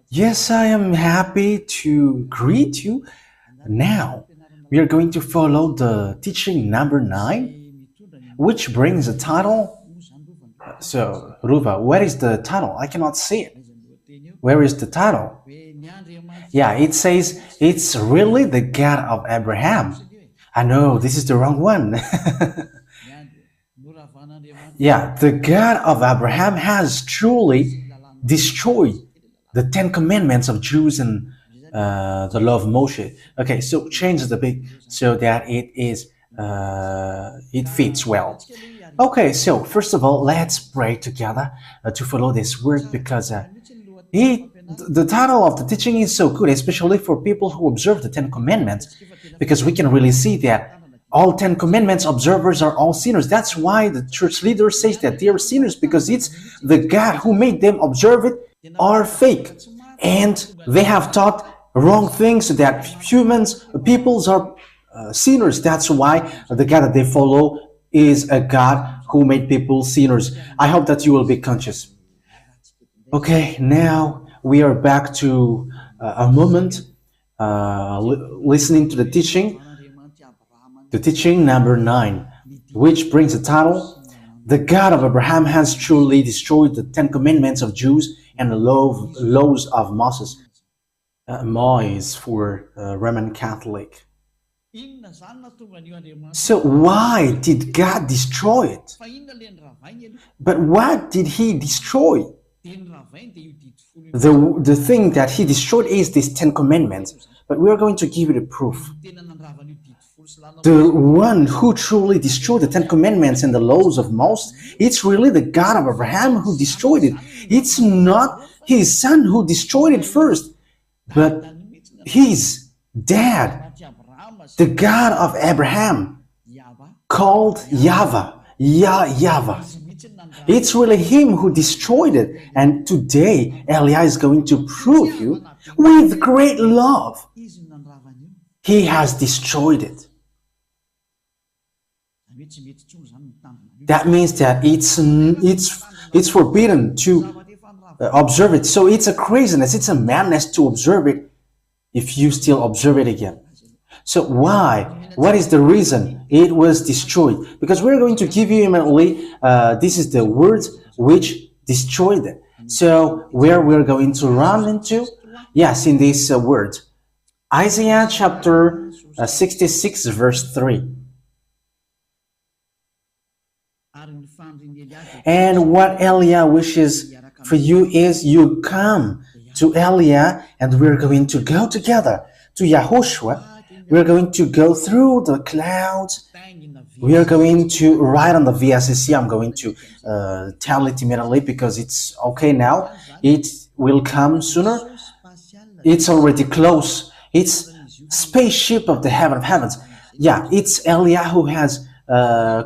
Yes, I am happy to greet you. Now, we are going to follow the teaching number 9, which brings the title. So, Ruva, where is the title? I cannot see it. Where is the title? Yeah, it says it's really the God of Abraham. I know, this is the wrong one. Yeah, the God of Abraham has truly destroyed the Ten Commandments of Jews and the law of Moshe. Okay, so change the big so that it fits well. Okay, so first of all, let's pray together to follow this word because the title of the teaching is so good, especially for people who observe the Ten Commandments, because we can really see that all 10 commandments observers are all sinners. That's why the church leader says that they are sinners, because it's the God who made them observe it are fake. And they have taught wrong things, that peoples are sinners. That's why the God that they follow is a God who made people sinners. I hope that you will be conscious. Okay, now we are back to a moment listening to the teaching number 9, which brings the title, The God of Abraham has truly destroyed the Ten Commandments of Jews and the laws of Moses. Ma is for Roman Catholic. So why did God destroy it? But what did he destroy? The thing that he destroyed is these 10 commandments, but we are going to give you the proof. The one who truly destroyed the Ten Commandments and the laws of Moses, it's really the God of Abraham who destroyed it. It's not his son who destroyed it first, but his dad, the God of Abraham, called YAHVAH, YAHVAH. It's really him who destroyed it. And today, Elia is going to prove you with great love. He has destroyed it. That means that it's forbidden to observe it. So it's a craziness, it's a madness to observe it if you still observe it again. So why? What is the reason it was destroyed? Because we're going to give you immediately, this is the words which destroyed it. So where we're going to run into? Yes, in this word. Isaiah chapter 66 verse 3. And what Elia wishes for you is you come to Elia, and we're going to go together to YAHOSHUAH. We're going to go through the clouds. We are going to ride on the VSCC. I'm going to tell it immediately because it's okay now. It will come sooner. It's already close. It's spaceship of the heaven of heavens. Yeah, it's Elia who has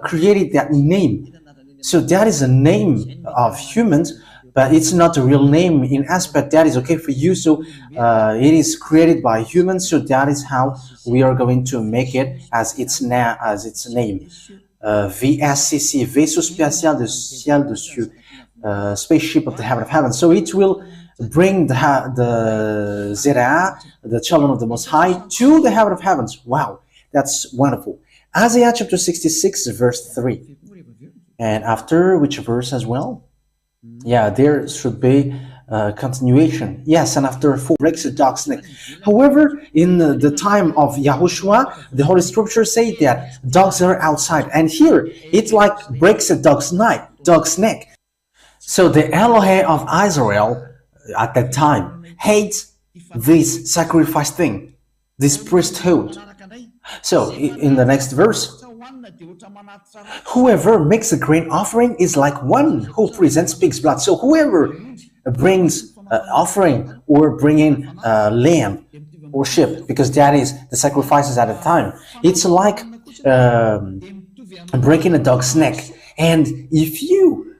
created that name. So that is a name of humans, but it's not a real name in aspect. That is okay for you. So it is created by humans. So that is how we are going to make it as its name. VSCC, Vaisseau Spatial de Ciel de Cieux, spaceship of the heaven of heaven. So it will bring the Zerah, the children of the Most High, to the heaven of heavens. Wow, that's wonderful. Isaiah chapter 66, verse 3. And after which verse as well? Yeah, there should be a continuation. Yes, and after 4 breaks the dog's neck. However, in the time of YAHOSHUAH, the Holy Scriptures say that dogs are outside. And here, it like breaks a dog's neck. So the Elohe of Israel at that time hates this sacrifice thing, this priesthood. So in the next verse, whoever makes a grain offering is like one who presents pig's blood. So whoever brings offering or bringing lamb or sheep, because that is the sacrifices at the time, it's like breaking a dog's neck. And if you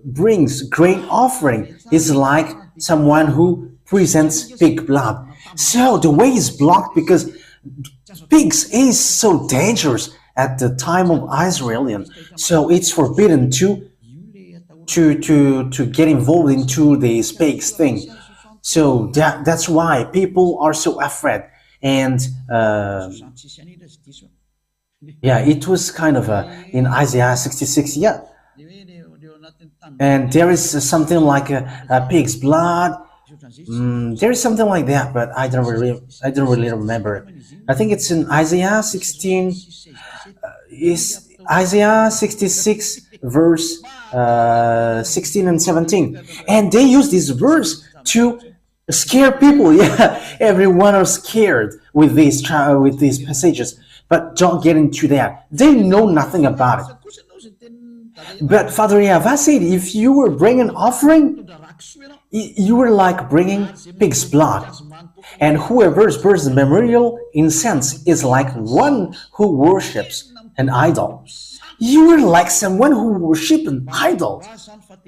brings grain offering, is like someone who presents pig blood. So the way is blocked because pigs is so dangerous at the time of Israel, so it's forbidden to to get involved into this pigs thing. So that's why people are so afraid. And yeah, it was kind of in Isaiah 66. Yeah, and there is something like a pig's blood. There is something like that, but I don't really remember it. I think it's in Isaiah 16. Is Isaiah 66 verse 16 and 17, and they use this verse to scare people. Yeah, everyone are scared with these passages, but don't get into that. They know nothing about it. But Father Yahweh said, if you were bringing offering, you were like bringing pig's blood. And whoever burns the memorial incense is like one who worships an idol. You were like someone who worships an idol,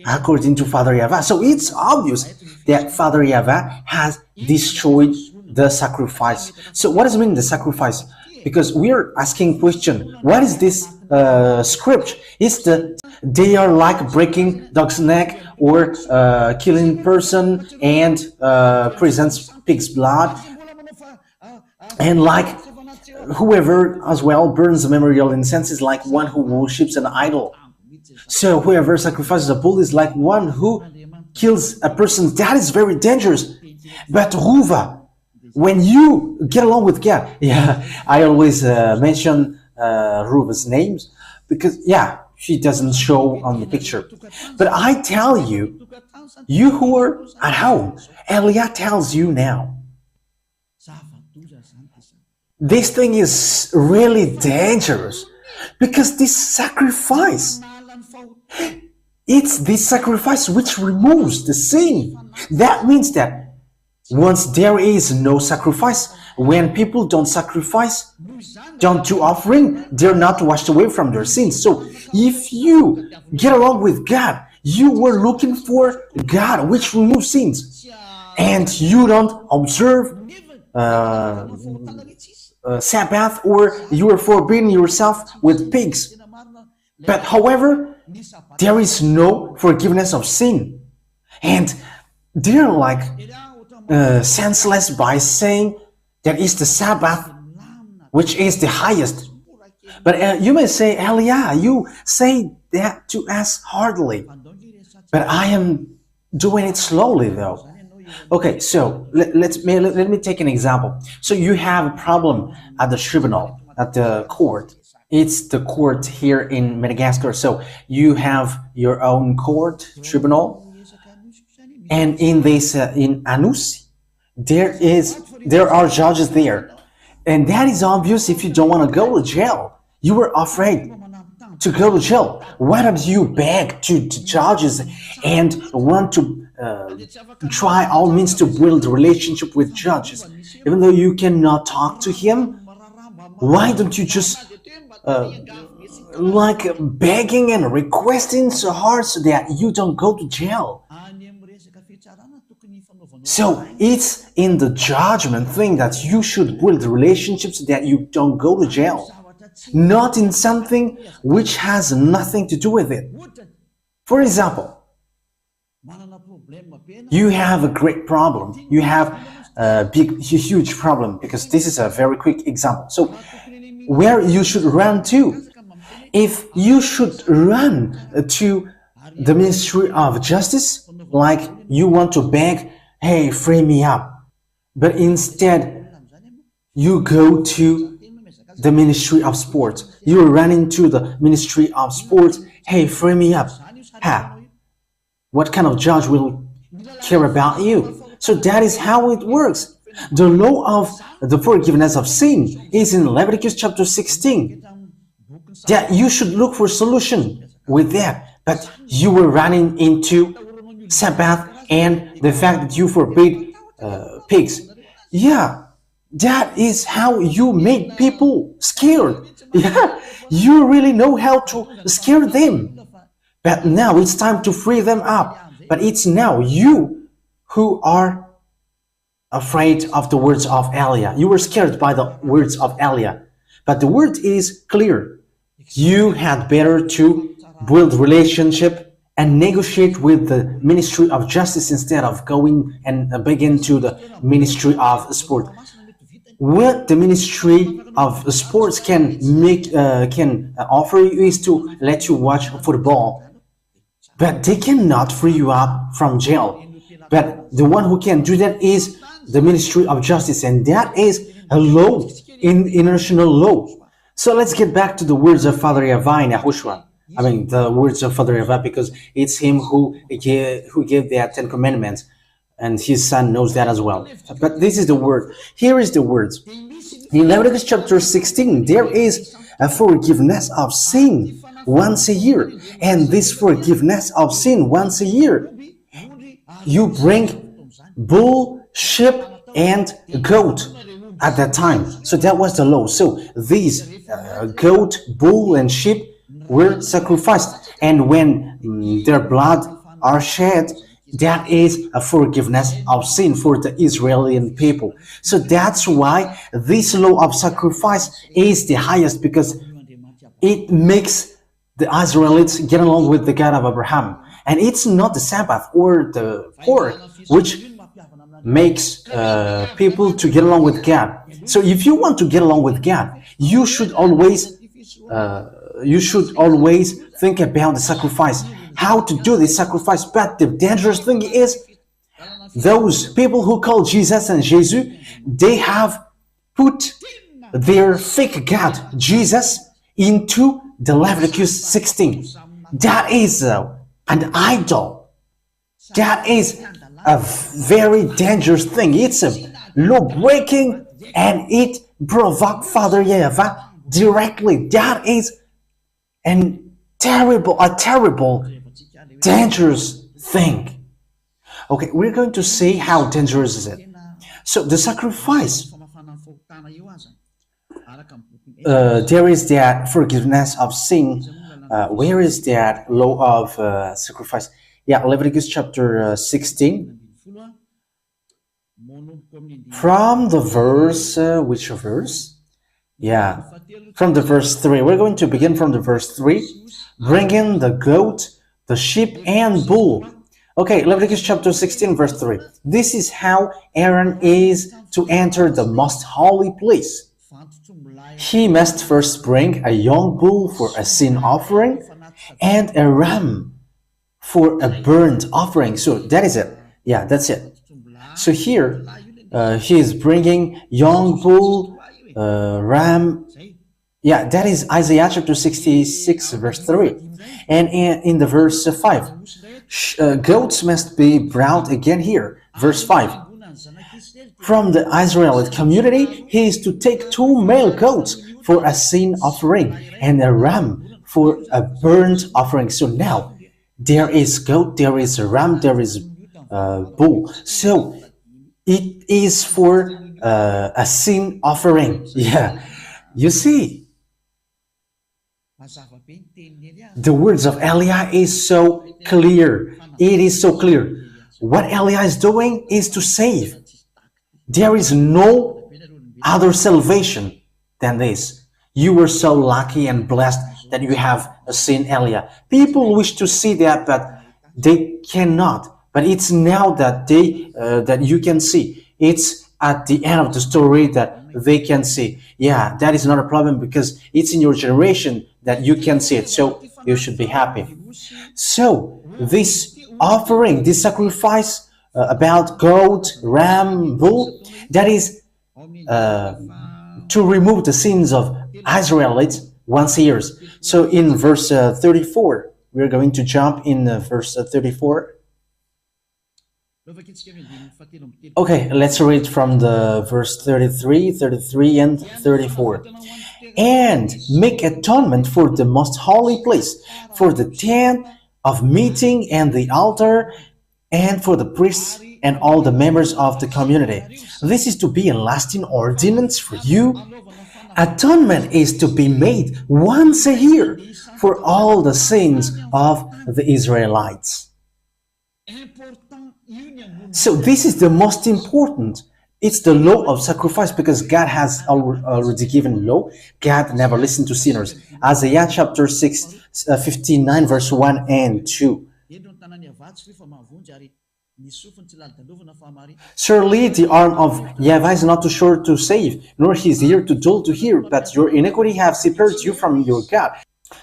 according to Father Yahweh. So it's obvious that Father Yahweh has destroyed the sacrifice. So what does it mean, the sacrifice? Because we're asking question, what is this script? They are like breaking dog's neck or killing person and presents pig's blood, and like whoever as well burns the memorial incense is like one who worships an idol. So whoever sacrifices a bull is like one who kills a person. That is very dangerous. But Ruva, when you get along with God, yeah, I always mention Ruva's names because, yeah, she doesn't show on the picture. But I tell you, you who are at home, Elia tells you now, this thing is really dangerous because this sacrifice, it's this sacrifice which removes the sin. That means that once there is no sacrifice, when people don't sacrifice, don't do offering, they're not washed away from their sins. So if you get along with God, you were looking for God which removes sins, and you don't observe Sabbath, or you are forbidding yourself with pigs. But however, there is no forgiveness of sin, and they're like senseless by saying that is the Sabbath which is the highest. But you may say, Elia, you say that to us hardly, but I am doing it slowly though. Okay, so let me take an example. So you have a problem at the tribunal, at the court. It's the court here in Madagascar. So you have your own court, tribunal, and in this in Anus, there are judges there, and that is obvious. If you don't want to go to jail, you were afraid to go to jail. Why don't you beg to judges and want to try all means to build a relationship with judges, even though you cannot talk to him? Why don't you just like begging and requesting so hard so that you don't go to jail? So it's in the judgment thing that you should build relationships so that you don't go to jail, not in something which has nothing to do with it. For example, you have a great problem. You have a huge problem, because this is a very quick example. So where you should run to? If you should run to the Ministry of Justice, like you want to beg, hey, free me up, but instead you go to the Ministry of Sports. You run into the Ministry of Sports, hey, free me up. What kind of judge will care about you? So that is how it works. The law of the forgiveness of sin is in Leviticus chapter 16. That you should look for solution with that. But you were running into Sabbath and the fact that you forbid pigs. Yeah, that is how you make people scared. Yeah, you really know how to scare them. But now it's time to free them up. But it's now you who are afraid of the words of Elia. You were scared by the words of Elia. But the word is clear. You had better to build relationship and negotiate with the Ministry of Justice instead of going and begin to the Ministry of Sport. What the Ministry of Sports can offer you is to let you watch football, but they cannot free you up from jail. But the one who can do that is the Ministry of Justice, and that is a law, in international law. So let's get back to the words of Father YAHVAH in YAHOSHUAH. I mean, the words of Father YAHVAH, because it's him who gave the 10 Commandments, and his son knows that as well. But this is the word. Here is the words. In Leviticus chapter 16, there is a forgiveness of sin once a year. And this forgiveness of sin once a year, you bring bull, sheep, and goat at that time. So that was the law. So these goat, bull, and sheep were sacrificed, and when their blood are shed, that is a forgiveness of sin for the Israeli people. So that's why this law of sacrifice is the highest, because it makes the Israelites get along with the God of Abraham. And it's not the Sabbath or the pork which makes people to get along with God. So if you want to get along with God, you should always think about the sacrifice, how to do this sacrifice. But the dangerous thing is, those people who call Jesus and Jesus, they have put their fake God, Jesus, into the Leviticus 16. That is an idol. That is a very dangerous thing. It's a law breaking, and it provoked Father YAHVAH directly. That is a terrible, dangerous thing. Okay, we're going to see how dangerous is it. So the sacrifice, there is that forgiveness of sin. Where is that law of sacrifice? Yeah, Leviticus chapter 16. From the verse, which verse? Yeah, from the verse 3. We're going to begin from the verse 3. Bring in the goat, the sheep, and bull. Okay, Leviticus chapter 16, verse 3. This is how Aaron is to enter the most holy place. He must first bring a young bull for a sin offering and a ram for a burnt offering. So that is it. Yeah, that's it. So here, he is bringing young bull, ram. Yeah, that is Isaiah chapter 66, verse 3. And in the verse 5, goats must be brought again here. Verse 5. From the Israelite community, he is to take 2 male goats for a sin offering and a ram for a burnt offering. So now, there is goat, there is a ram, there is bull. So it is for a sin offering. Yeah, you see, the words of Elia is so clear. It is so clear. What Elia is doing is to save. There is no other salvation than this. You were so lucky and blessed that you have seen Elia. People wish to see that, but they cannot. But it's now that that you can see. It's at the end of the story that they can see. Yeah, that is not a problem, because it's in your generation that you can see it. So you should be happy. So this offering, this sacrifice about goat, ram, bull, that is to remove the sins of Israelites once a year. So in verse 34, we're going to jump in verse 34. Okay, let's read from the verse 33, and 34. And make atonement for the most holy place, for the tent of meeting and the altar, and for the priests and all the members of the community. This is to be a lasting ordinance for you. Atonement is to be made once a year for all the sins of the Israelites. So this is the most important. It's the law of sacrifice, because God has already given law. God never listened to sinners. Isaiah chapter 59, verse 1 and 2. Surely the arm of YAHVAH is not too short to save, nor his ear too dull to hear, but your iniquity have separated you from your God.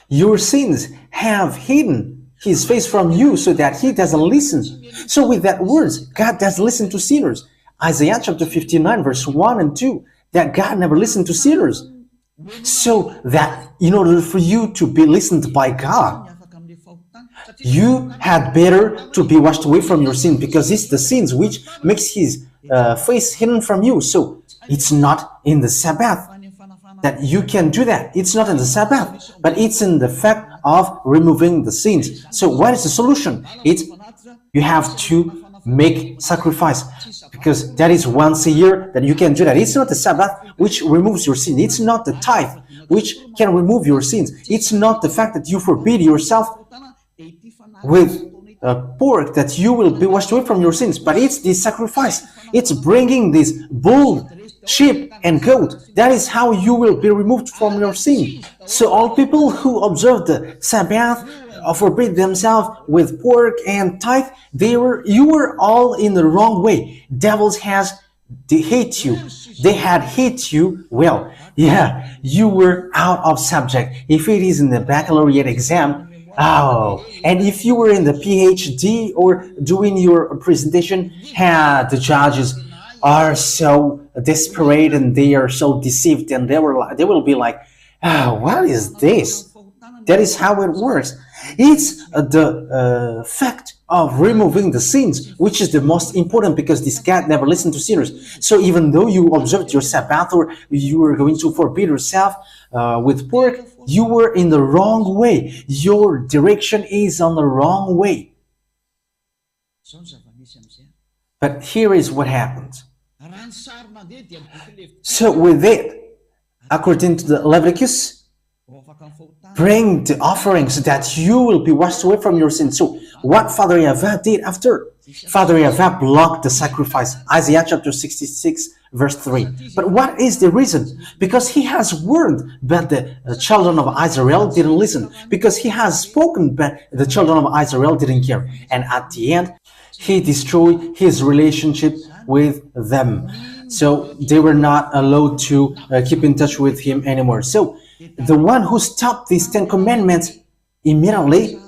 Your sins have hidden his face from you so that he doesn't listen. So with that words, God doesn't listen to sinners. Isaiah chapter 59 verse 1 and 2, that God never listened to sinners. So that in order for you to be listened by God, you had better to be washed away from your sin, because it's the sins which makes his face hidden from you. So it's not in the Sabbath that you can do that. It's not in the Sabbath, but it's in the fact of removing the sins. So what is the solution? It's you have to make sacrifice, because that is once a year that you can do that. It's not the Sabbath which removes your sin. It's not the tithe which can remove your sins. It's not the fact that you forbid yourself with pork that you will be washed away from your sins, but it's the sacrifice. It's bringing this bull, sheep and goat. That is how you will be removed from your sin. So all people who observe the Sabbath forbid themselves with pork and tithe, you were all in the wrong way. Devils they hate you. They had hate you. Well, yeah, you were out of subject. If it is in the baccalaureate exam, oh, and if you were in the PhD or doing your presentation, the judges are so desperate and they are so deceived, and they will be like, what is this? That is how it works. It's the fact of removing the sins, which is the most important, because this God never listened to sinners. So even though you observed your Sabbath, or you were going to forbid yourself with pork, you were in the wrong way. Your direction is on the wrong way. But here is what happens. So with it, according to the Leviticus, bring the offering so that you will be washed away from your sins. So what Father YAHVAH did after? Father YAHVAH blocked the sacrifice. Isaiah chapter 66 verse 3. But what is the reason? Because he has warned, but the children of Israel didn't listen. Because he has spoken, but the children of Israel didn't care. And at the end, he destroyed his relationship with them. So they were not allowed to keep in touch with him anymore. So the one who stopped these 10 commandments immediately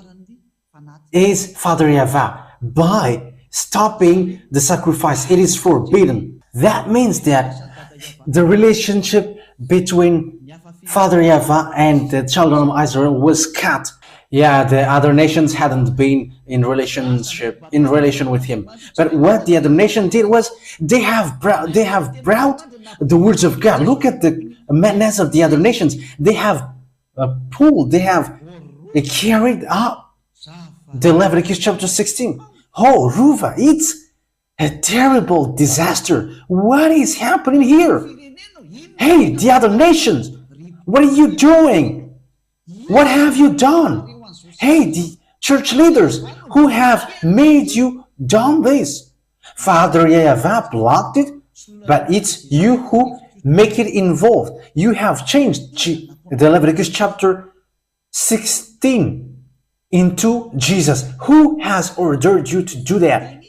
is Father YAHVAH. By stopping the sacrifice, it is forbidden. That means that the relationship between Father YAHVAH and the children of Israel was cut. Yeah, the other nations hadn't been in relation with him. But what the other nation did was they have brought the words of God. Look at the madness of the other nations. They have carried up the Leviticus chapter 16. Oh, Ruva, it's a terrible disaster. What is happening here? Hey, the other nations, what are you doing? What have you done? Hey, the church leaders who have made you done this. Father YAHVAH blocked it, but it's you who make it involved. You have changed the Leviticus chapter 16 into Jesus. Who has ordered you to do that?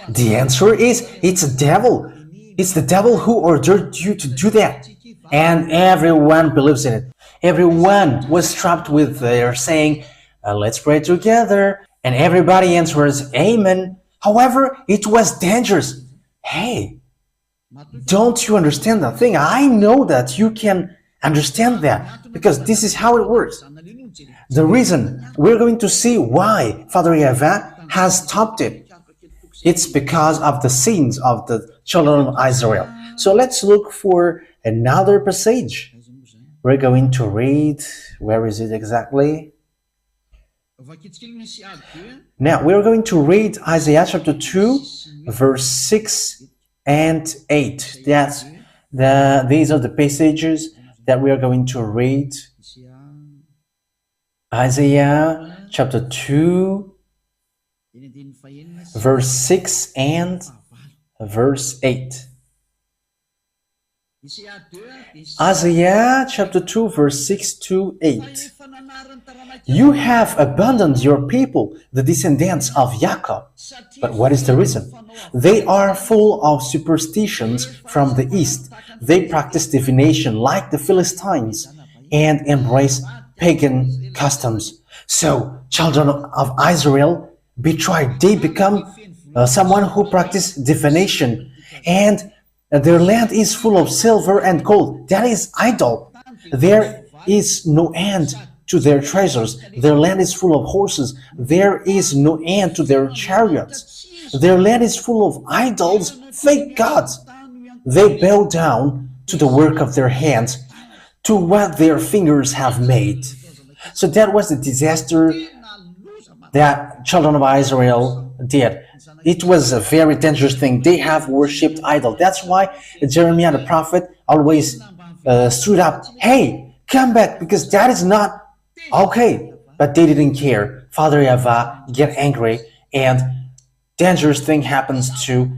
The answer is it's the devil. It's the devil who ordered you to do that. And everyone believes in it. Everyone was trapped with their saying, let's pray together. And everybody answers, amen. However, it was dangerous. Hey, don't you understand that thing? I know that you can understand that, because this is how it works. The reason we're going to see why Father YAHVAH has stopped it, it's because of the sins of the children of Israel. So let's look for another passage. We're going to read, where is it exactly? Now, we're going to read Isaiah chapter 2, verse 6 and 8. These are the passages that we are going to read. Isaiah chapter 2, verse 6 and verse 8. Isaiah chapter 2, verse 6 to 8. You have abandoned your people, the descendants of Jacob. But what is the reason? They are full of superstitions from the east. They practice divination like the Philistines and embrace pagan customs. So, children of Israel betrayed. They become someone who practice divination, and their land is full of silver and gold. That is idol. There is no end to their treasures. Their land is full of horses. There is no end to their chariots. Their land is full of idols, fake gods. They bow down to the work of their hands, to what their fingers have made. So that was the disaster that children of Israel did. It was a very dangerous thing. They have worshipped idols. That's why Jeremiah the prophet always stood up. Hey, come back, because that is not okay. But they didn't care. Father YAHVAH get angry, and dangerous thing happens to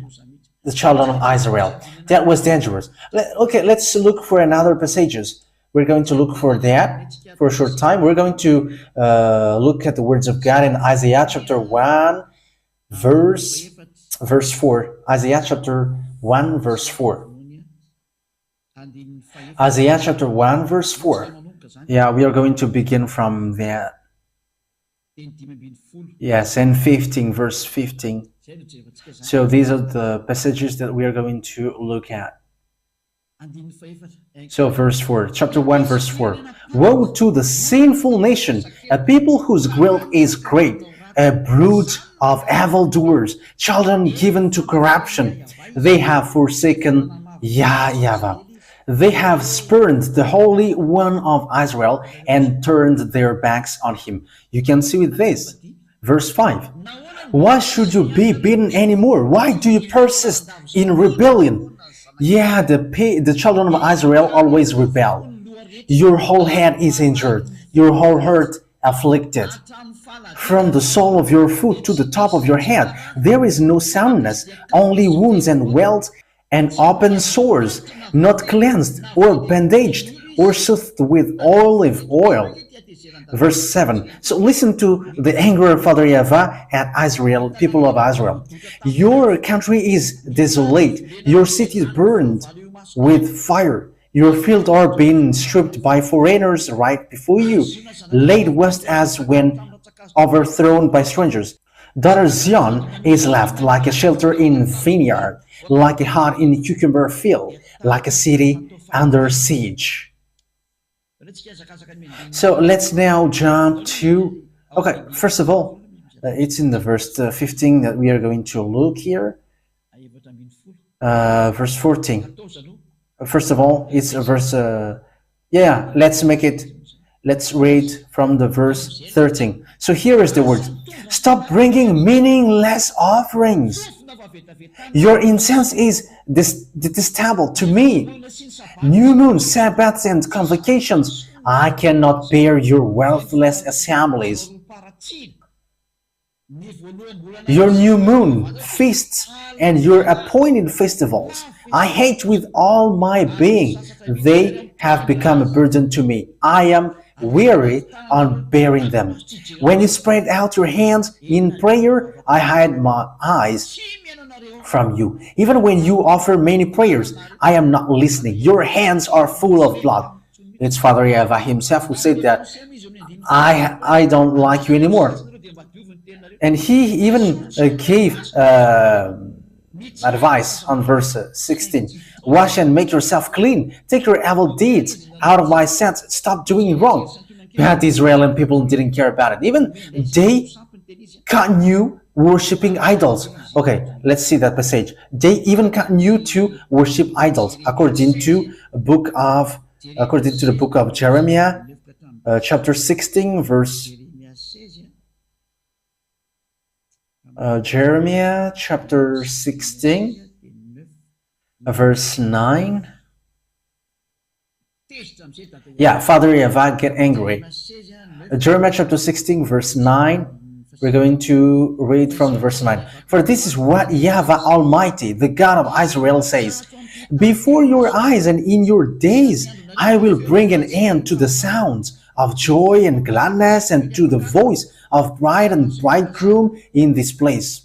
the children of Israel. That was dangerous. Okay, let's look for another passages. We're going to look for that for a short time. We're going to look at the words of God in Isaiah chapter 1, verse 4. Isaiah chapter 1, verse 4. Isaiah chapter 1, verse 4. Yeah, we are going to begin from that. Yes, and 15, verse 15. So these are the passages that we are going to look at. So verse 4, chapter 1, verse 4. Woe to the sinful nation, a people whose guilt is great, a brood of evildoers, children given to corruption. They have forsaken YAHVAH. They have spurned the Holy One of Israel and turned their backs on him. You can see with this. Verse 5. Why should you be beaten anymore? Why do you persist in rebellion? Yeah, the children of Israel always rebel. Your whole head is injured, your whole heart afflicted. From the sole of your foot to the top of your head, there is no soundness, only wounds and welts and open sores, not cleansed or bandaged or soothed with olive oil. Verse 7. So listen to the anger of Father YAHVAH at Israel, people of Israel. Your country is desolate. Your city is burned with fire. Your fields are being stripped by foreigners right before you, laid waste as when overthrown by strangers. Daughter Zion is left like a shelter in vineyard, like a hut in a cucumber field, like a city under siege. So let's now jump to, okay, first of all, it's in the verse 15 that we are going to look here. Verse 14. First of all, it's a verse, let's read from the verse 13. So here is the word. Stop bringing meaningless offerings. Your incense is detestable to me. New moons, Sabbaths, and convocations. I cannot bear your worthless assemblies. Your new moon, feasts, and your appointed festivals. I hate with all my being. They have become a burden to me. I am weary on bearing them. When you spread out your hands in prayer, I hide my eyes from you. Even when you offer many prayers, I am not listening. Your hands are full of blood. It's Father YAHVAH himself who said that I don't like you anymore. And he even gave advice on verse 16. Wash and make yourself clean. Take your evil deeds out of my sight. Stop doing wrong. But the Israeli people didn't care about it. Even they continue worshipping idols. Okay, let's see that passage. They even continue to worship idols, according to the book of Jeremiah, chapter 16, verse. Jeremiah chapter 16, verse 9. Yeah, Father YAHVAH get angry. Jeremiah chapter 16, verse 9. We're going to read from verse 9. For this is what YAHVAH Almighty, the God of Israel, says. Before your eyes and in your days, I will bring an end to the sounds of joy and gladness, and to the voice of bride and bridegroom in this place.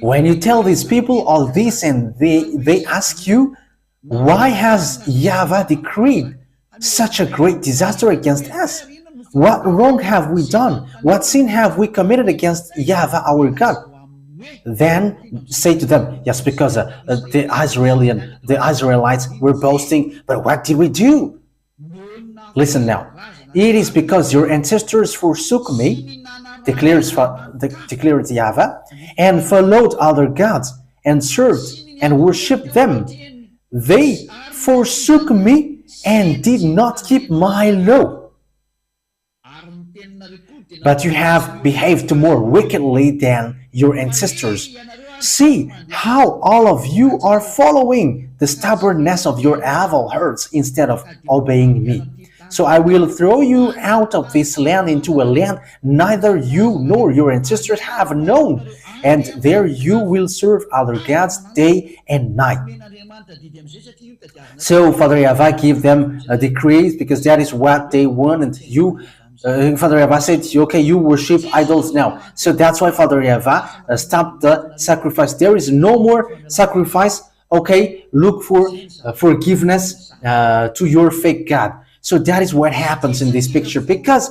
When you tell these people all this and they ask you, why has YAHVAH decreed such a great disaster against us? What wrong have we done? What sin have we committed against YAHVAH our God? Then say to them, yes, because the Israelites were boasting, but what did we do? Listen now. It is because your ancestors forsook me, declares YAHVAH, and followed other gods, and served and worshipped them. They forsook me and did not keep my law. But you have behaved more wickedly than your ancestors. See how all of you are following the stubbornness of your evil hearts instead of obeying me. So I will throw you out of this land into a land neither you nor your ancestors have known, and there you will serve other gods day and night. So Father YAHVAH gave them decrees because that is what they wanted. Father YAHVAH said, okay, you worship idols now. So that's why Father YAHVAH stopped the sacrifice. There is no more sacrifice. Okay, look for forgiveness to your fake God. So that is what happens in this picture, because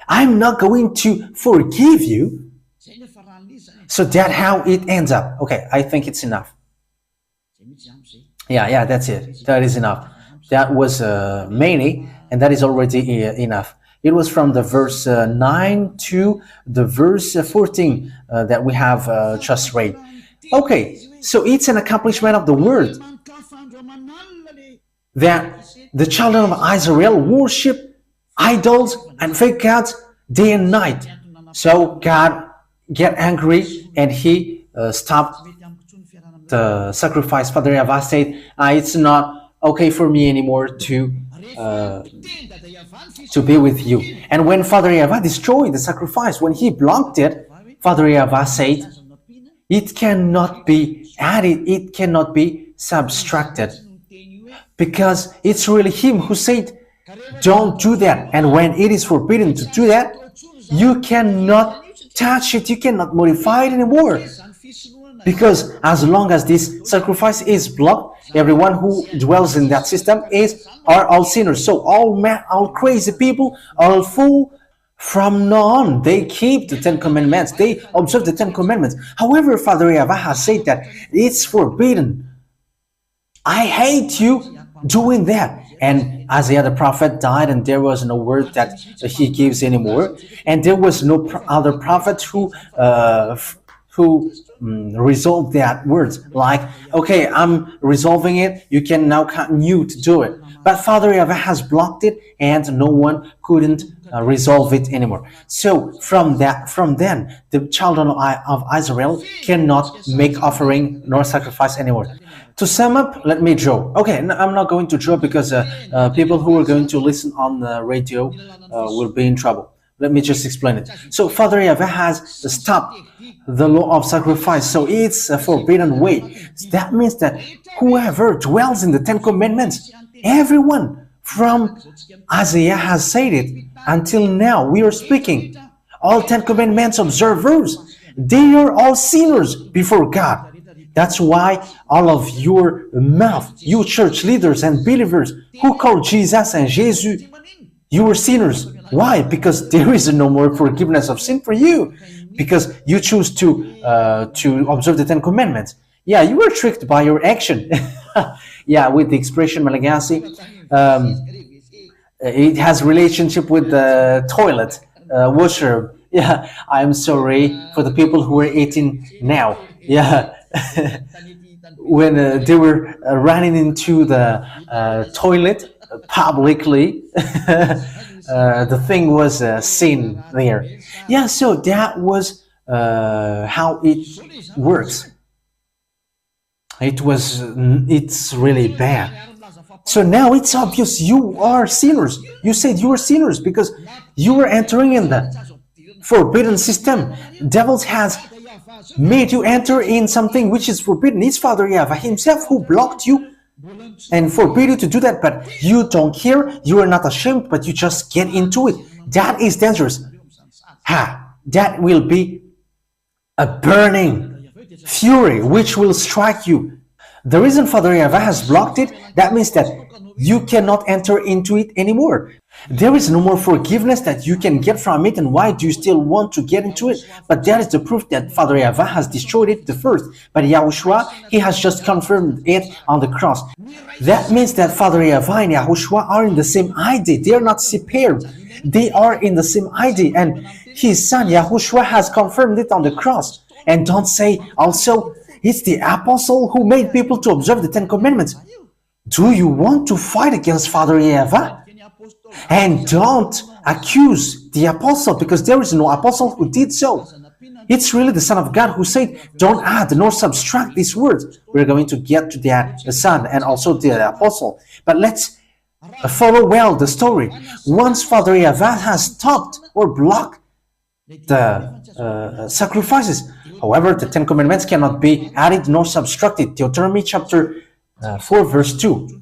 I'm not going to forgive you. So that's how it ends up. Okay, I think it's enough. Yeah, that's it. That is enough. That was many, and that is already enough. It was from the verse 9 to the verse 14 that we have just read. Okay, so it's an accomplishment of the word that the children of Israel worship idols and fake gods day and night. So God get angry and he stopped the sacrifice. Father YAHVAH said, it's not okay for me anymore to be with you. And when Father YAHVAH destroyed the sacrifice, when he blocked it, Father YAHVAH said, it cannot be added, it cannot be subtracted, because it's really him who said, don't do that. And when it is forbidden to do that, you cannot touch it, you cannot modify it anymore. Because as long as this sacrifice is blocked, everyone who dwells in that system are all sinners. So all crazy people, all fool, from now on, they keep the 10 Commandments. They observe the 10 Commandments. However, Father YAHVAH has said that it's forbidden. I hate you doing that. And Isaiah the prophet died, and there was no word that he gives anymore. And there was no other prophet who resolved that words, like, okay, I'm resolving it, you can now continue to do it. But Father YAHVAH has blocked it, and no one couldn't resolve it anymore. So from then, the children of Israel cannot make offering nor sacrifice anymore. To sum up, let me draw. Okay, I'm not going to draw because people who are going to listen on the radio will be in trouble. Let me just explain it. So Father YAHVAH has stopped the law of sacrifice. So it's a forbidden way. That means that whoever dwells in the 10 Commandments, everyone from Isaiah has said it until now. We are speaking. All 10 Commandments observers, they are all sinners before God. That's why all of your mouth, you church leaders and believers who call Jesus and Jesus, you are sinners. Why? Because there is no more forgiveness of sin for you, because you choose to observe the 10 Commandments. Yeah, you were tricked by your action. Yeah, with the expression Malagasy, it has relationship with the toilet washer. Yeah, I'm sorry for the people who are eating now. Yeah. When they were running into the toilet publicly, the thing was seen there. Yeah, so that was how it works. It's really bad. So now it's obvious you are sinners. You said you are sinners because you were entering in the forbidden system. Devil has made you enter in something which is forbidden. It's Father YAHVAH himself who blocked you and forbid you to do that, but you don't care, you are not ashamed, but you just get into it. That is dangerous. That will be a burning fury which will strike you. The reason Father YAHVAH has blocked it, that means that you cannot enter into it anymore. There is no more forgiveness that you can get from it, and why do you still want to get into it? But that is the proof that Father YAHVAH has destroyed it the first. But YAHOSHUAH, he has just confirmed it on the cross. That means that Father YAHVAH and YAHOSHUAH are in the same ID. They are not separate. They are in the same ID, and his son YAHOSHUAH has confirmed it on the cross. And don't say also, it's the apostle who made people to observe the 10 Commandments. Do you want to fight against Father YAHVAH? And don't accuse the apostle, because there is no apostle who did so. It's really the Son of God who said, don't add nor subtract these words. We're going to get to that, the Son and also the apostle. But let's follow well the story. Once Father YAHVAH has stopped or blocked the sacrifices, however, the 10 Commandments cannot be added nor subtracted. Deuteronomy chapter 4 verse 2.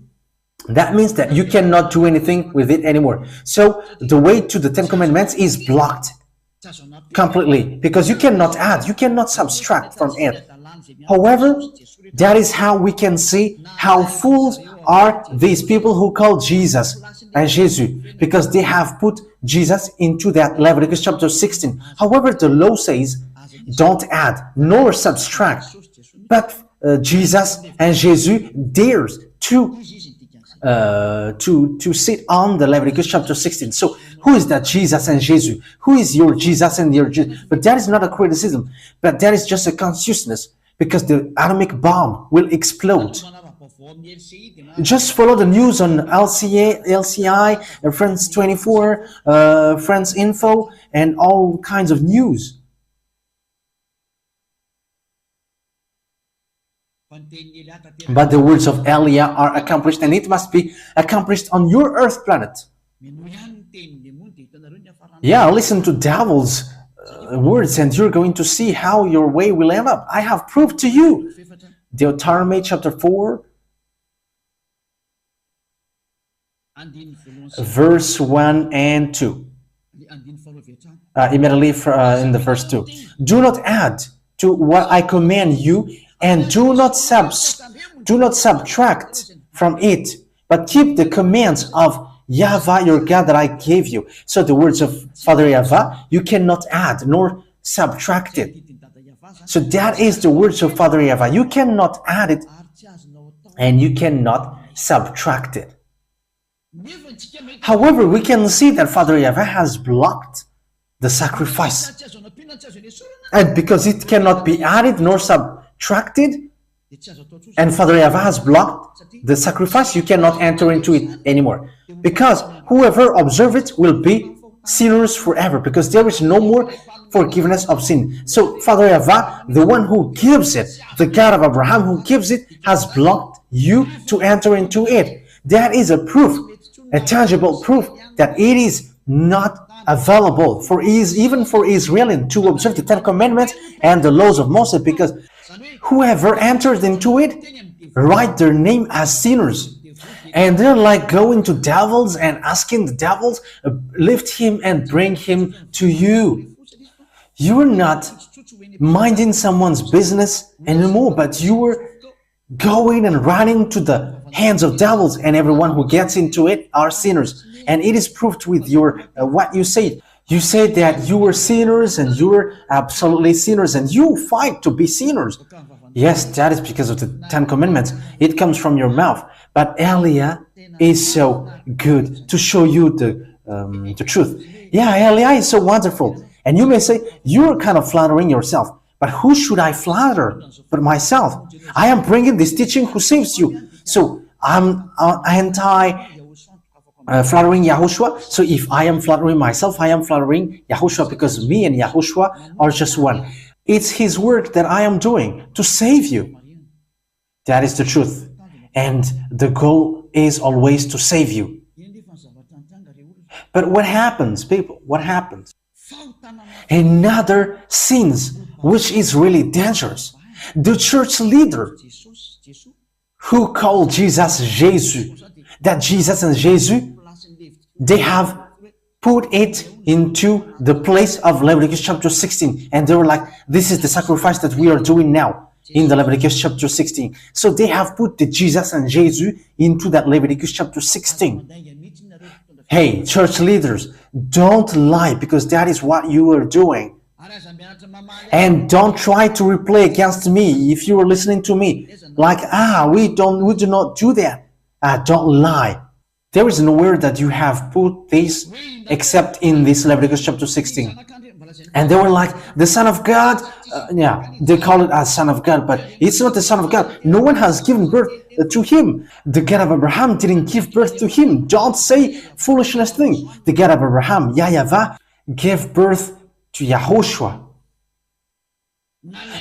That means that you cannot do anything with it anymore. So the way to the 10 Commandments is blocked completely, because you cannot add, you cannot subtract from it. However, that is how we can see how fools are these people who call Jesus and Jesus, because they have put Jesus into that Leviticus chapter 16. However, the law says don't add nor subtract, but Jesus and Jesus dares to sit on the Leviticus chapter 16. So who is that Jesus and Jesus? Who is your Jesus and your Jesus? But that is not a criticism, but that is just a consciousness, because the atomic bomb will explode. Just follow the news on LCI, France 24, France Info, and all kinds of news. But the words of Elia are accomplished, and it must be accomplished on your earth planet. Yeah, listen to devil's words, and you're going to see how your way will end up. I have proved to you. Deuteronomy chapter 4, verse 1 and 2. Immediately in the verse 2. Do not add to what I command you, and do not subtract from it, but keep the commands of YAHVAH your God that I gave you. So the words of Father YAHVAH, you cannot add nor subtract it. So that is the words of Father YAHVAH. You cannot add it and you cannot subtract it. However, we can see that Father YAHVAH has blocked the sacrifice. And because it cannot be added nor subtracted, and Father YAHVAH has blocked the sacrifice, you cannot enter into it anymore. Because whoever observes it will be sinners forever, because there is no more forgiveness of sin. So Father YAHVAH, the one who gives it, the God of Abraham who gives it, has blocked you to enter into it. That is a proof, a tangible proof, that it is not available for even for Israelis to observe the 10 Commandments and the laws of Moses, because whoever enters into it write their name as sinners. And they're like going to devils and asking the devils, lift him and bring him to you. You're not minding someone's business anymore, but you are going and running to the hands of devils, and everyone who gets into it are sinners. And it is proved with your what you say. You say that you were sinners and you were absolutely sinners, and you fight to be sinners. Yes, that is because of the 10 Commandments. It comes from your mouth. But Elia is so good to show you the truth. Yeah, Elia is so wonderful. And you may say, you're kind of flattering yourself. But who should I flatter but myself? I am bringing this teaching who saves you. So I'm flattering YAHOSHUAH. So if I am flattering myself, I am flattering YAHOSHUAH, because me and YAHOSHUAH are just one. It's his work that I am doing to save you. That is the truth. And the goal is always to save you. But what happens, people? What happens? Another sin, which is really dangerous. The church leader who called Jesus Jesus. That Jesus and Jesus, they have put it into the place of Leviticus chapter 16. And they were like, this is the sacrifice that we are doing now in the Leviticus chapter 16. So they have put the Jesus and Jesus into that Leviticus chapter 16. Hey, church leaders, don't lie, because that is what you are doing. And don't try to replay against me if you are listening to me like, we do not do that. Don't lie. There is nowhere that you have put this except in this Leviticus chapter 16. And they were like, the Son of God, they call it as Son of God, but it's not the Son of God. No one has given birth to him. The God of Abraham didn't give birth to him. Don't say foolishness thing. The God of Abraham, YAHVAH, gave birth to YAHOSHUAH.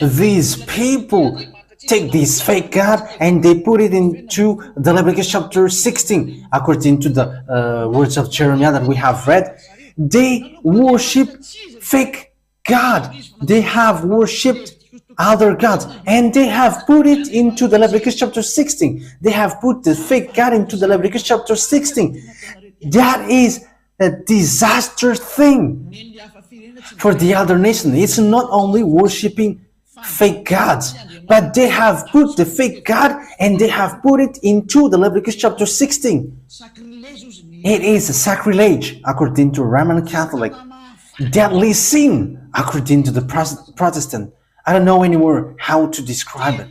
These people take this fake God and they put it into the Leviticus chapter 16, according to the words of Jeremiah that we have read. They worship fake God. They have worshipped other gods, and they have put it into the Leviticus chapter 16. They have put the fake God into the Leviticus chapter 16. That is a disaster thing for the other nation. It's not only worshiping fake gods, but they have put the fake God and they have put it into the Leviticus chapter 16. It is a sacrilege according to Roman Catholic, deadly sin according to the Protestant. I don't know anymore how to describe it.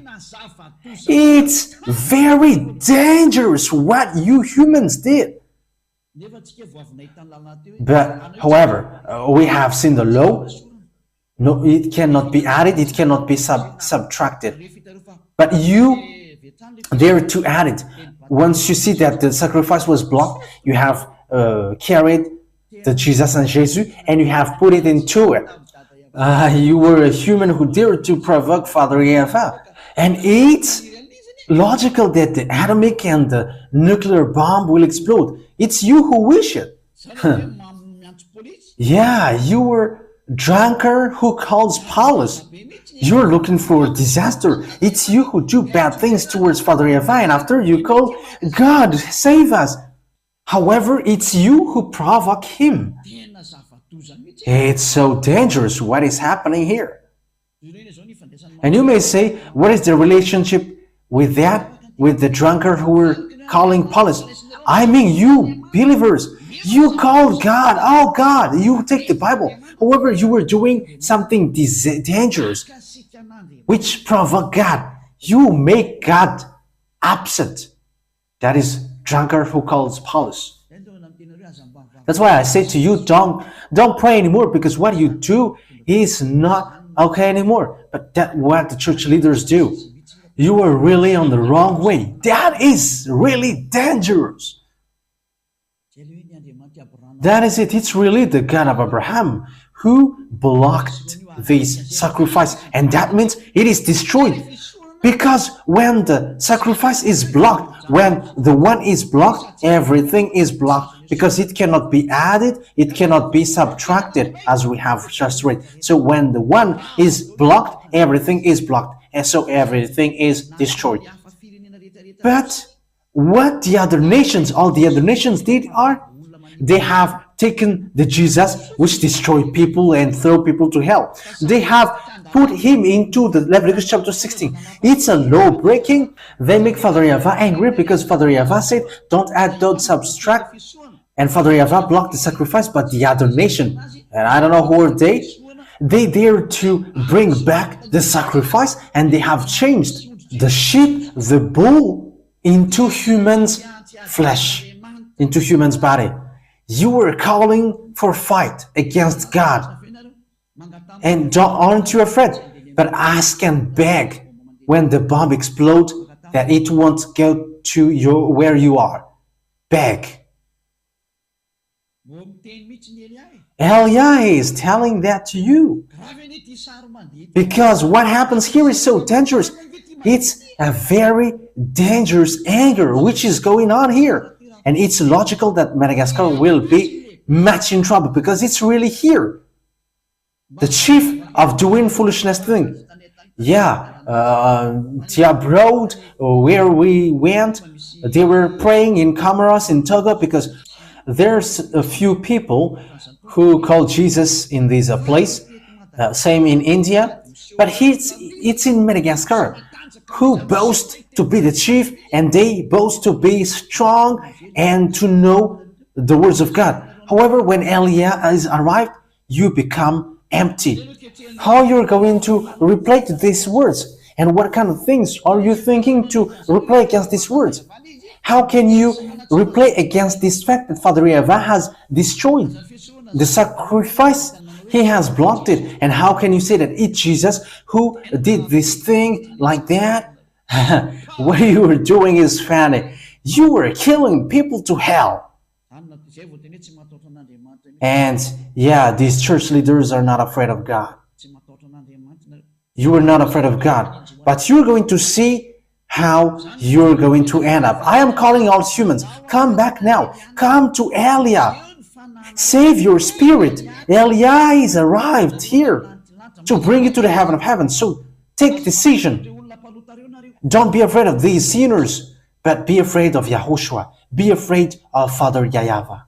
It's very dangerous what you humans did. But however, we have seen the law. No, it cannot be added, it cannot be subtracted. But you dare to add it. Once you see that the sacrifice was blocked, you have carried the Jesus and Jesus and you have put it into it. You were a human who dared to provoke Father YAHVAH. And it's logical that the atomic and the nuclear bomb will explode. It's you who wish it. Yeah, you were drunkard who calls police. You're looking for disaster. It's you who do bad things towards Father YAHVAH, and after you call, God, save us. However, it's you who provoke him. It's so dangerous what is happening here. And you may say, what is the relationship with that, with the drunkard who were calling police? I mean, you believers, you call God, oh God, you take the Bible. However, you were doing something dangerous, which provoke God. You make God upset. That is drunkard who calls police. That's why I say to you, don't pray anymore, because what you do is not okay anymore. But that's what the church leaders do. You are really on the wrong way. That is really dangerous. That is it. It's really the God of Abraham who blocked this sacrifice. And that means it is destroyed. Because when the sacrifice is blocked, when the one is blocked, everything is blocked. Because it cannot be added, it cannot be subtracted, as we have just read. So when the one is blocked, everything is blocked. And so everything is destroyed. But what the other nations, all the other nations did are, they have taken the Jesus, which destroyed people and throw people to hell. They have put him into the Leviticus chapter 16. It's a law breaking. They make Father YAHVAH angry because Father YAHVAH said, don't add, don't subtract. And Father YAHVAH blocked the sacrifice, but the other nation, and I don't know who are they dare to bring back the sacrifice, and they have changed the sheep, the bull, into human's flesh, into human's body. You were calling for fight against God. And aren't you afraid? But ask and beg when the bomb explodes that it won't go to where you are. Beg. Eliah is telling that to you. Because what happens here is so dangerous. It's a very dangerous anger which is going on here. And it's logical that Madagascar will be much in trouble because it's really here. The chief of doing foolishness thing. Yeah, the abroad where we went, they were praying in Comoros, in Togo, because there's a few people who call Jesus in this place. Same in India, but it's in Madagascar, who boast to be the chief, and they boast to be strong and to know the words of God. However, when Elijah is arrived, you become empty. How you're going to reply to these words? And what kind of things are you thinking to reply against these words? How can you reply against this fact that Father YAHVAH has destroyed the sacrifice? He has blocked it. And how can you say that it's Jesus who did this thing like that? What you were doing is funny. You were killing people to hell. And yeah, these church leaders are not afraid of God. You are not afraid of God. But you're going to see how you're going to end up. I am calling all humans. Come back now. Come to Elijah. Save your spirit. Elijah is arrived here to bring you to the heaven of heaven. So take decision. Don't be afraid of these sinners, but be afraid of YAHOSHUAH. Be afraid of Father YAHVAH.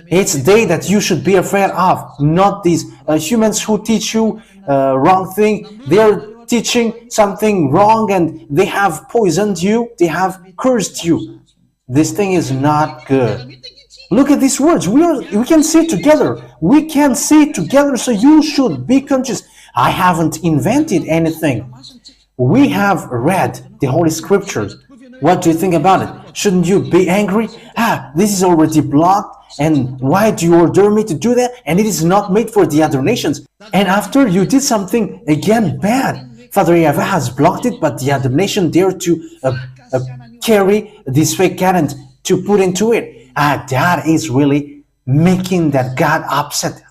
It's they that you should be afraid of, not these humans who teach you wrong thing. They're teaching something wrong and they have poisoned you. They have cursed you. This thing is not good. Look at these words. We can see it together. We can see it together, so you should be conscious. I haven't invented anything. We have read the Holy Scriptures. What do you think about it? Shouldn't you be angry? This is already blocked, and why do you order me to do that? And it is not made for the other nations. And after you did something again bad, Father YAHVAH has blocked it, but the other nation dare to carry this fake God and to put into it. That is really making that God upset.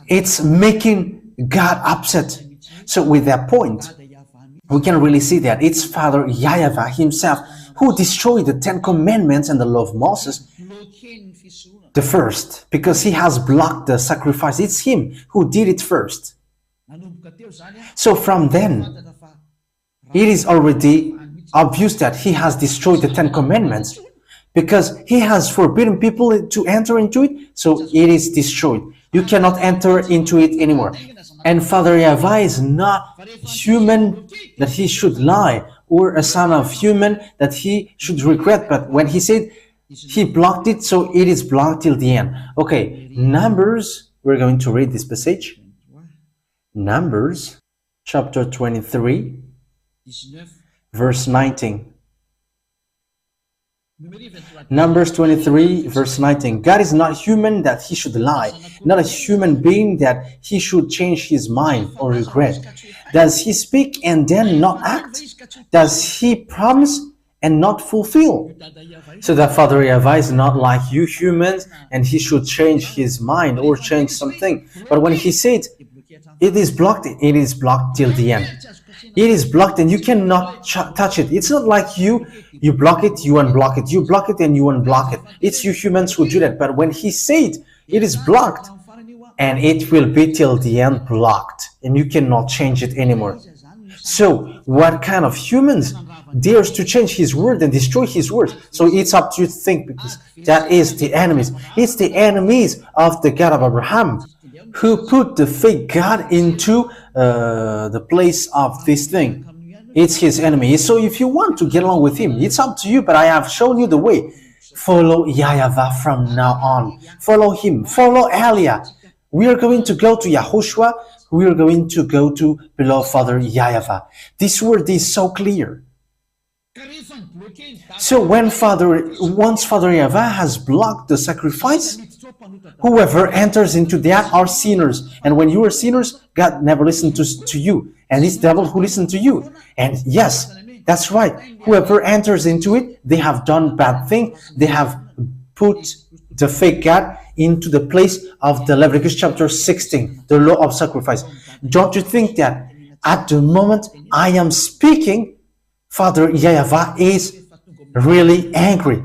It's making God upset. So with that point, we can really see that it's Father YAHVAH himself who destroyed the 10 Commandments and the law of Moses, the first, because he has blocked the sacrifice. It's him who did it first. So from then, it is already obvious that he has destroyed the 10 Commandments, because he has forbidden people to enter into it, so it is destroyed. You cannot enter into it anymore. And Father YAHVAH is not human that he should lie, or a son of human that he should regret. But when he said he blocked it, so it is blocked till the end. Okay, Numbers, we're going to read this passage. Numbers chapter 23, verse 19. Numbers 23, verse 19. God is not human that he should lie, not a human being that he should change his mind or regret. Does he speak and then not act? Does he promise and not fulfill? So that Father YAHVAH is not like you humans and he should change his mind or change something. But when he said it is blocked till the end. It is blocked and you cannot touch it. It's not like you block it, you unblock it. You block it and you unblock it. It's you humans who do that. But when he said it is blocked, and it will be till the end blocked, and you cannot change it anymore. So what kind of humans dares to change his word and destroy his word? So it's up to you to think, because that is the enemies. It's the enemies of the God of Abraham who put the fake God into the place of this thing. It's his enemy. So if you want to get along with him, it's up to you, but I have shown you the way. Follow YAHVAH from now on. Follow him. Follow Elijah. We are going to go to YAHOSHUAH. We are going to go to beloved Father YAHVAH. This word is so clear. So once Father YAHVAH has blocked the sacrifice, whoever enters into that are sinners. And when you are sinners, God never listened to you. And it's the devil who listened to you. And yes, that's right. Whoever enters into it, they have done bad thing. They have put the fake God into the place of the Leviticus chapter 16, the law of sacrifice. Don't you think that at the moment I am speaking, Father YAHVAH is really angry?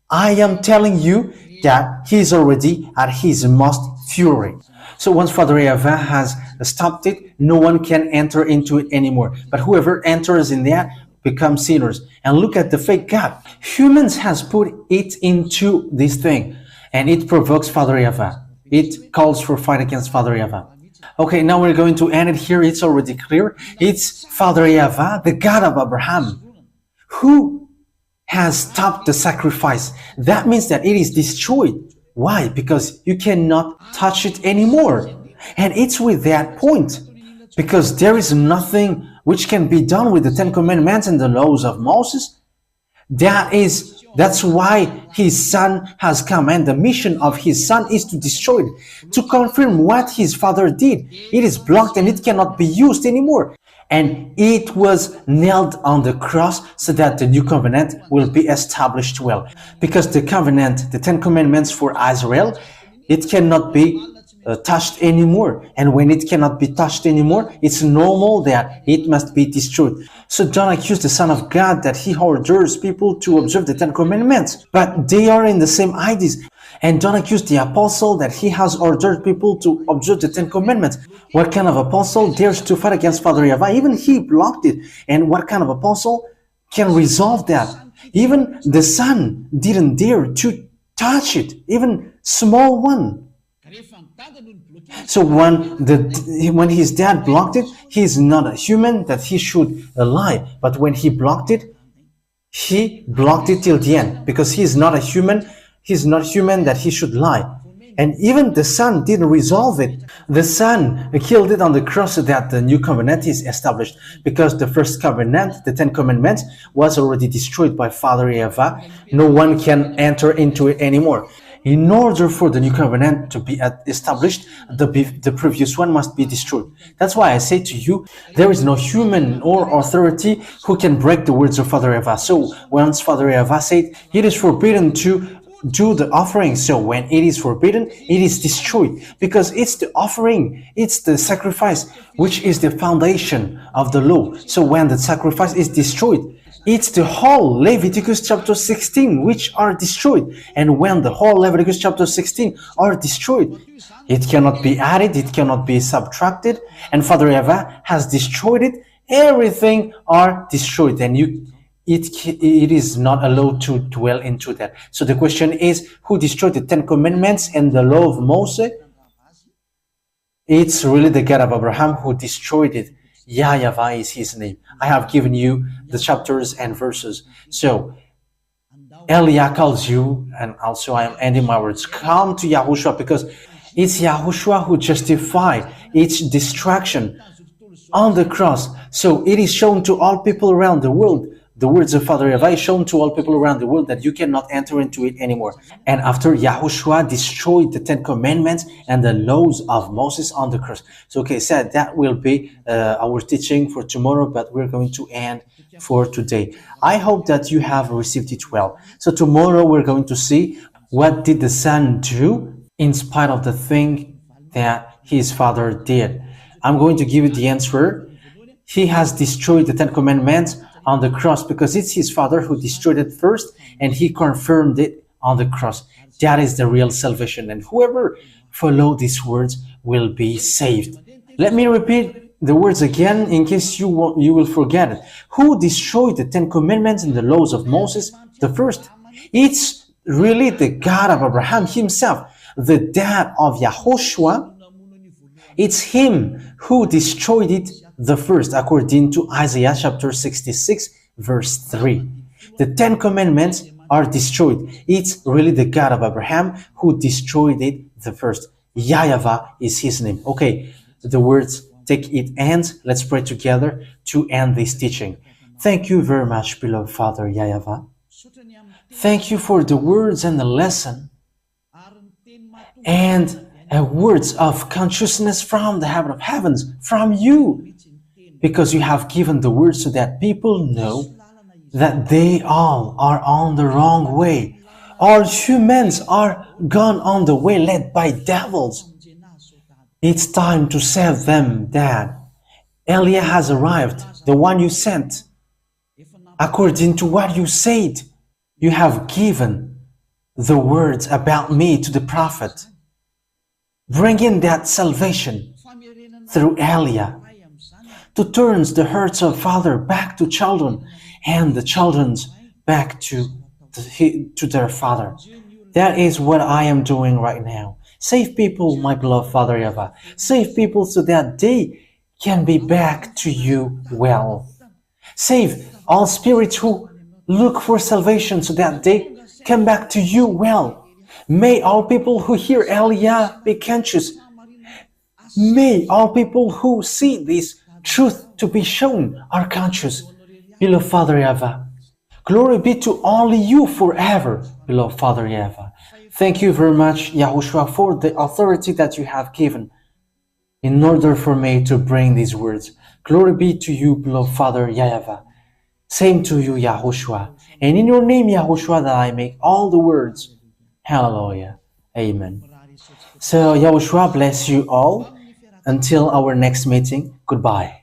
I am telling you that he is already at his most fury. So once Father YAHVAH has stopped it, no one can enter into it anymore. But whoever enters in that become sinners. And look at the fake God. Humans has put it into this thing, and it provokes Father YAHVAH. It calls for fight against Father YAHVAH. Okay, now we're going to end it here. It's already clear. It's Father YAHVAH, the God of Abraham, who has stopped the sacrifice. That means that it is destroyed. Why? Because you cannot touch it anymore. And it's with that point, because there is nothing which can be done with the Ten Commandments and the laws of Moses. That's why his son has come, and the mission of his son is to destroy it, to confirm what his father did. It is blocked and it cannot be used anymore. And it was nailed on the cross so that the new covenant will be established well. Because the covenant, the Ten Commandments for Israel, it cannot be touched anymore. And when it cannot be touched anymore, it's normal that it must be destroyed. So don't accuse the Son of God that he orders people to observe the Ten Commandments, but they are in the same ideas. And don't accuse the apostle that he has ordered people to observe the Ten Commandments. What kind of apostle dares to fight against Father YAHVAH? Even he blocked it. And what kind of apostle can resolve that? Even the son didn't dare to touch it, even small one. So when his dad blocked it, he is not a human that he should lie. But when he blocked it till the end, because he is not a human. He's not human that he should lie. And even the son didn't resolve it. The son killed it on the cross so that the new covenant is established. Because the first covenant, the Ten Commandments, was already destroyed by Father YAHVAH. No one can enter into it anymore. In order for the new covenant to be established, the previous one must be destroyed. That's why I say to you, there is no human or authority who can break the words of Father YAHVAH. So once Father YAHVAH said, it is forbidden to do the offering. So when it is forbidden, it is destroyed, because it's the offering, it's the sacrifice, which is the foundation of the law. So when the sacrifice is destroyed, it's the whole Leviticus chapter 16 which are destroyed. And when the whole Leviticus chapter 16 are destroyed, it cannot be added, it cannot be subtracted. And Father YAHVAH has destroyed it. Everything are destroyed, and it is not allowed to dwell into that. So the question is, who destroyed the Ten Commandments and the law of Moses? It's really the God of Abraham who destroyed it. YAHVAH is his name. I have given you the chapters and verses. So Elia calls you, and also I am ending my words, come to YAHOSHUAH, because it's YAHOSHUAH who justified its destruction on the cross. So it is shown to all people around the world. The words of Father YAHVAH is shown to all people around the world that you cannot enter into it anymore. And after YAHOSHUAH destroyed the Ten Commandments and the laws of Moses on the cross. So okay, said that will be our teaching for tomorrow, but we're going to end for today. I hope that you have received it well. So tomorrow we're going to see what did the son do in spite of the thing that his father did. I'm going to give you the answer. He has destroyed the Ten Commandments on the cross because it's his father who destroyed it first, and he confirmed it on the cross. That is the real salvation, and whoever follow these words will be saved. Let me repeat the words again in case you will forget it. Who destroyed the Ten Commandments and the laws of Moses? The first. It's really the God of Abraham himself, the dad of YAHOSHUAH. It's him who destroyed it the first, according to Isaiah chapter 66, verse 3. The Ten Commandments are destroyed. It's really the God of Abraham who destroyed it the first. YAHVAH is his name. Okay, the words take it and let's pray together to end this teaching. Thank you very much, beloved Father YAHVAH. Thank you for the words and the lesson and words of consciousness from the heaven of heavens, from you, because you have given the words so that people know that they all are on the wrong way. All humans are gone on the way led by devils. It's time to save them, Dad. Elia has arrived, the one you sent. According to what you said, you have given the words about me to the prophet. Bring in that salvation through Elia to turn the hearts of father back to children and the children's back to their father. That is what I am doing right now. Save people, my beloved Father YAHVAH. Save people so that they can be back to you well. Save all spirits who look for salvation so that they come back to you well. May all people who hear Elia be conscious. May all people who see this truth to be shown are conscious. Beloved Father YAHVAH, glory be to only you forever, beloved Father YAHVAH. Thank you very much, Yahushua, for the authority that you have given in order for me to bring these words. Glory be to you, beloved Father YAHVAH. Same to you, Yahushua. And in your name, Yahushua, that I make all the words. Hallelujah. Amen. So, Yahushua bless you all. Until our next meeting, goodbye.